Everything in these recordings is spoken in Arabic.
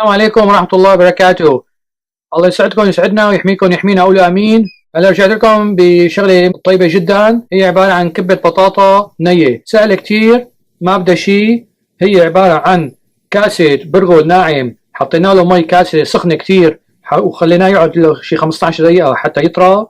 السلام عليكم ورحمة الله وبركاته. الله يسعدكم ويسعدنا ويحميكم ويحمينا، قولوا امين. هلا رجعت لكم بشغلة طيبة جدا، هي عبارة عن كبة بطاطا نية سهلة كتير، ما بدها شيء. هي عبارة عن كاسة برغل ناعم، حطينا له مي كاسة سخنة كتير وخليناه يقعد له شي 15 دقيقة حتى يطرى.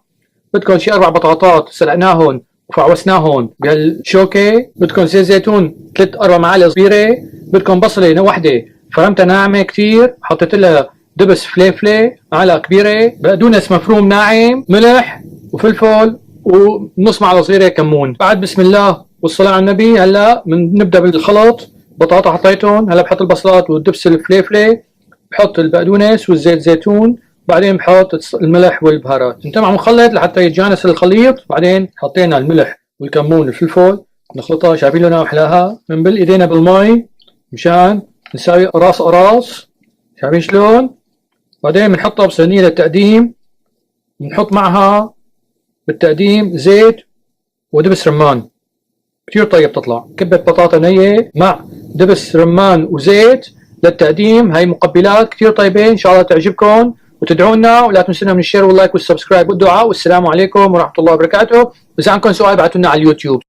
بدكم شي 4 بطاطات سلقناهن وفعوسناهن بهالشوكة. بدكم زيت زيتون 3-4 معالق صغيرة. بدكم بصلة وحدة فرمتها ناعمة كتير، حطيت لها دبس فليفلة معلقة كبيرة، بقدونس مفروم ناعم، ملح وفلفل ونص معلقة صغيرة كمون. بعد بسم الله والصلاة على النبي. هلا بنبدأ بالخلط. بطاطا حطيتهم، هلا بحط البصلات والدبس الفليفلة، بحط البقدونس والزيت زيتون، بعدين بحط الملح والبهارات. نتابع مخلط لحتى يتجانس الخليط. بعدين حطينا الملح والكمون والفلفل، نخلطها. شايفين لونها وحلاها. بنبل ايدينا بالمي مشان نساوي قراص قراص، شايفين شلون. بعدين بنحطها بصينية للتقديم، بنحط معها بالتقديم زيت ودبس رمان. كتير طيب تطلع كبة بطاطا نية مع دبس رمان وزيت للتقديم. هاي مقبلات كتير طيبة، ان شاء الله تعجبكم وتدعونا، ولا تنسونا من الشير واللايك والسبسكرايب والدعاء. والسلام عليكم ورحمة الله وبركاته. واذا عندكم سؤال بعتوا لنا على اليوتيوب.